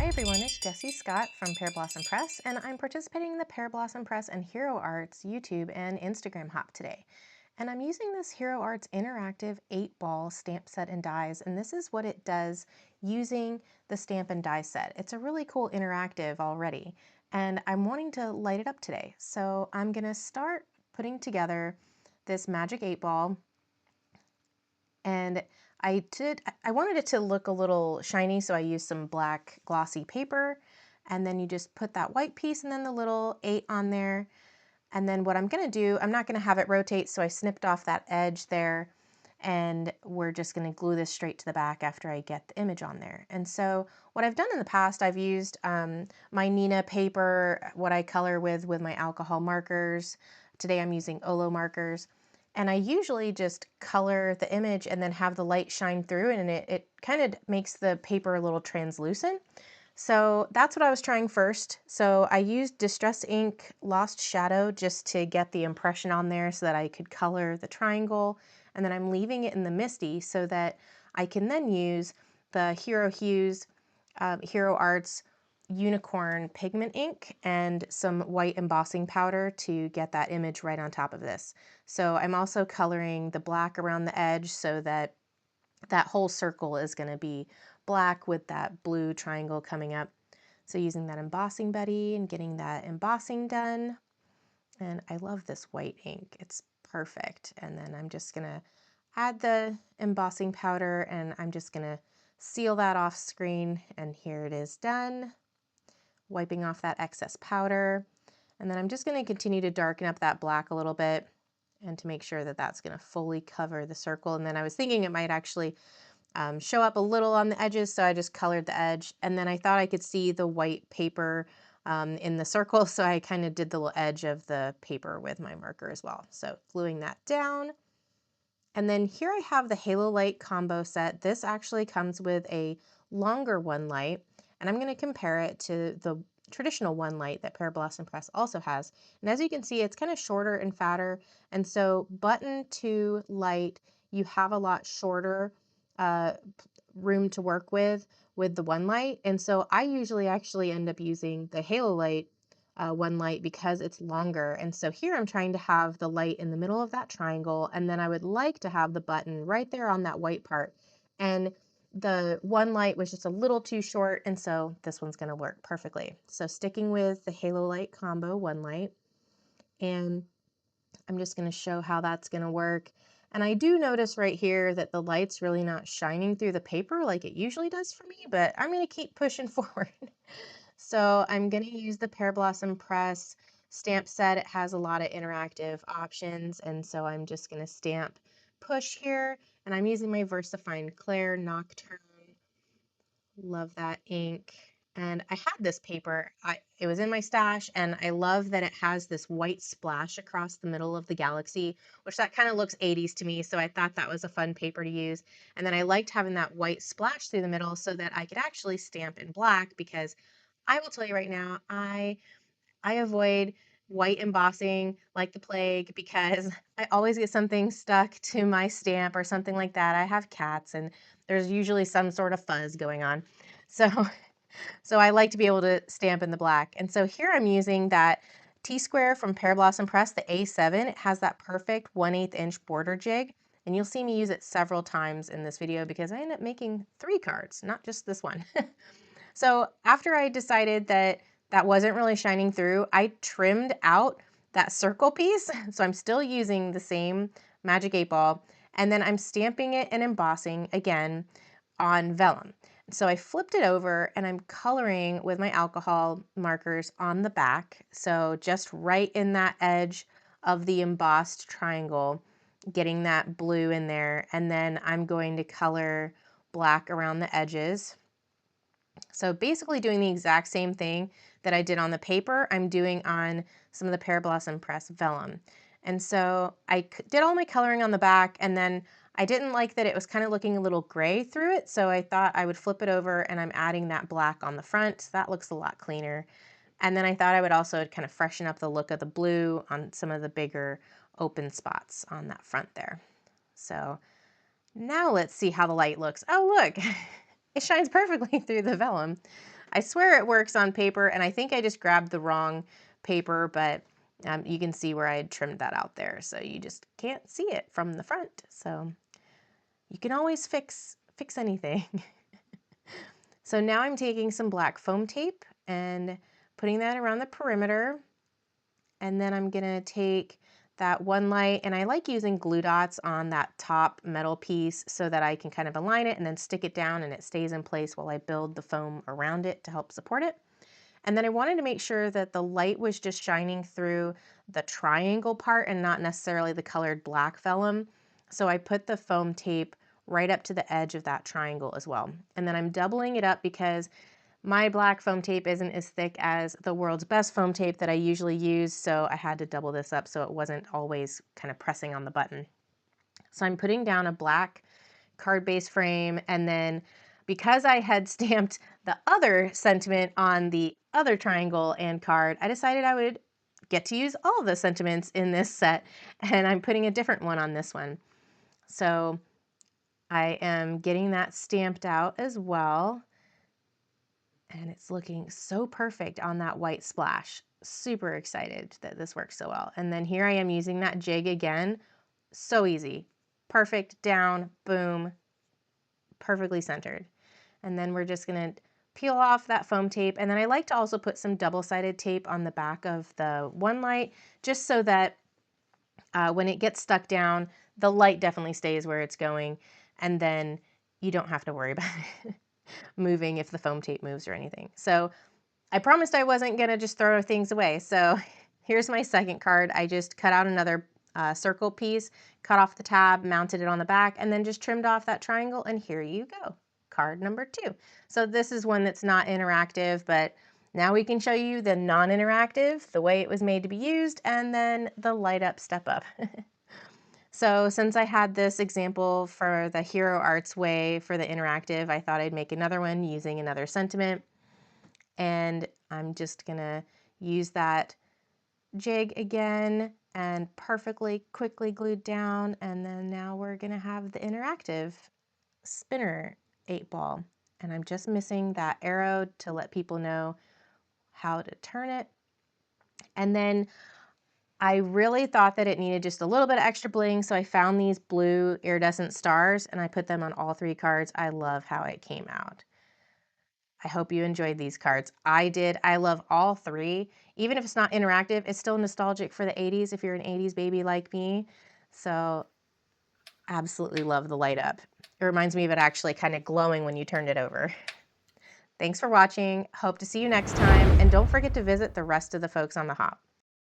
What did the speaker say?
Hi everyone, it's Jessie Scott from Pear Blossom Press, and I'm participating in the Pear Blossom Press and Hero Arts YouTube and Instagram Hop today. And I'm using this Hero Arts interactive 8-ball stamp set and dies, and this is what it does using the stamp and die set. It's a really cool interactive already, and I'm wanting to light it up today. So I'm gonna start putting together this magic 8-ball, and I wanted it to look a little shiny, so I used some black glossy paper, and then you just put that white piece and then the little 8 on there. And then what I'm gonna do, I'm not gonna have it rotate, so I snipped off that edge there, and we're just gonna glue this straight to the back after I get the image on there. And so what I've done in the past, I've used my Nina paper, what I color with my alcohol markers. Today I'm using Olo markers. And I usually just color the image and then have the light shine through, and it kind of makes the paper a little translucent. So that's what I was trying first. So I used Distress Ink Lost Shadow just to get the impression on there so that I could color the triangle. And then I'm leaving it in the Misty so that I can then use the Hero Hues, Hero Arts Unicorn pigment ink and some white embossing powder to get that image right on top of this. So I'm also coloring the black around the edge so that that whole circle is going to be black with that blue triangle coming up. So using that embossing buddy and getting that embossing done. And I love this white ink. It's perfect. And then I'm just going to add the embossing powder, and I'm just going to seal that off screen. And here it is done. Wiping off that excess powder. And then I'm just going to continue to darken up that black a little bit and to make sure that that's going to fully cover the circle. And then I was thinking it might actually show up a little on the edges, so I just colored the edge. And then I thought I could see the white paper in the circle, so I kind of did the little edge of the paper with my marker as well. So gluing that down. And then here I have the Halo Light combo set. This actually comes with a longer one light, and I'm going to compare it to the traditional one light that Pear Blossom Press also has. And as you can see, it's kind of shorter and fatter. And so button to light, you have a lot shorter room to work with the one light. And so I usually actually end up using the Halo Light one light because it's longer. And so here I'm trying to have the light in the middle of that triangle, and then I would like to have the button right there on that white part. And the one light was just a little too short, and so this one's going to work perfectly. So sticking with the Halo Light combo one light, and I'm just going to show how that's going to work. And I do notice right here that the light's really not shining through the paper like it usually does for me, but I'm going to keep pushing forward. So I'm going to use the Pear Blossom Press stamp set. It has a lot of interactive options, and so I'm just going to stamp push here, and I'm using my VersaFine Claire Nocturne. Love that ink. And I had this paper, it was in my stash, and I love that it has this white splash across the middle of the galaxy, which that kind of looks 80s to me, so I thought that was a fun paper to use. And then I liked having that white splash through the middle so that I could actually stamp in black, because I will tell you right now, I avoid white embossing like the plague because I always get something stuck to my stamp or something like that. I have cats, and there's usually some sort of fuzz going on. So so I like to be able to stamp in the black. And so here I'm using that T-square from Pear Blossom Press, the A7. It has that perfect 1/8 inch border jig. And you'll see me use it several times in this video because I end up making 3 cards, not just this one. So after I decided that that wasn't really shining through, I trimmed out that circle piece. So I'm still using the same Magic 8-ball, and then I'm stamping it and embossing again on vellum. So I flipped it over and I'm coloring with my alcohol markers on the back. So just right in that edge of the embossed triangle, getting that blue in there. And then I'm going to color black around the edges. So basically doing the exact same thing that I did on the paper, I'm doing on some of the Pear Blossom Press vellum. And so I did all my coloring on the back, and then I didn't like that it was kind of looking a little gray through it, so I thought I would flip it over, and I'm adding that black on the front. That looks a lot cleaner. And then I thought I would also kind of freshen up the look of the blue on some of the bigger open spots on that front there. So now let's see how the light looks. Oh, look, it shines perfectly through the vellum. I swear it works on paper, and I think I just grabbed the wrong paper, but you can see where I had trimmed that out there, so you just can't see it from the front. So you can always fix anything. So now I'm taking some black foam tape and putting that around the perimeter, and then I'm gonna take that one light, and I like using glue dots on that top metal piece so that I can kind of align it and then stick it down and it stays in place while I build the foam around it to help support it. And then I wanted to make sure that the light was just shining through the triangle part and not necessarily the colored black vellum. So I put the foam tape right up to the edge of that triangle as well. And then I'm doubling it up because my black foam tape isn't as thick as the world's best foam tape that I usually use, so I had to double this up so it wasn't always kind of pressing on the button. So I'm putting down a black card-based frame, and then because I had stamped the other sentiment on the other triangle and card, I decided I would get to use all the sentiments in this set, and I'm putting a different one on this one. So I am getting that stamped out as well. And it's looking so perfect on that white splash. Super excited that this works so well. And then here I am using that jig again. So easy. Perfect, down, boom, perfectly centered. And then we're just gonna peel off that foam tape. And then I like to also put some double-sided tape on the back of the one light, just so that when it gets stuck down, the light definitely stays where it's going. And then you don't have to worry about it moving if the foam tape moves or anything. So I promised I wasn't gonna just throw things away. So here's my second card. I just cut out another circle piece, cut off the tab, mounted it on the back, and then just trimmed off that triangle, and here you go. Card number 2. So this is one that's not interactive, but now we can show you the non-interactive, the way it was made to be used, and then the light up, step up. So since I had this example for the Hero Arts way for the interactive, I thought I'd make another one using another sentiment. And I'm just gonna use that jig again and perfectly quickly glued down. And then now we're gonna have the interactive spinner 8-ball. And I'm just missing that arrow to let people know how to turn it. And then I really thought that it needed just a little bit of extra bling, so I found these blue iridescent stars and I put them on all 3 cards. I love how it came out. I hope you enjoyed these cards. I did. I love all 3. Even if it's not interactive, it's still nostalgic for the 80s if you're an 80s baby like me. So absolutely love the light up. It reminds me of it actually kind of glowing when you turned it over. Thanks for watching. Hope to see you next time. And don't forget to visit the rest of the folks on the Hop.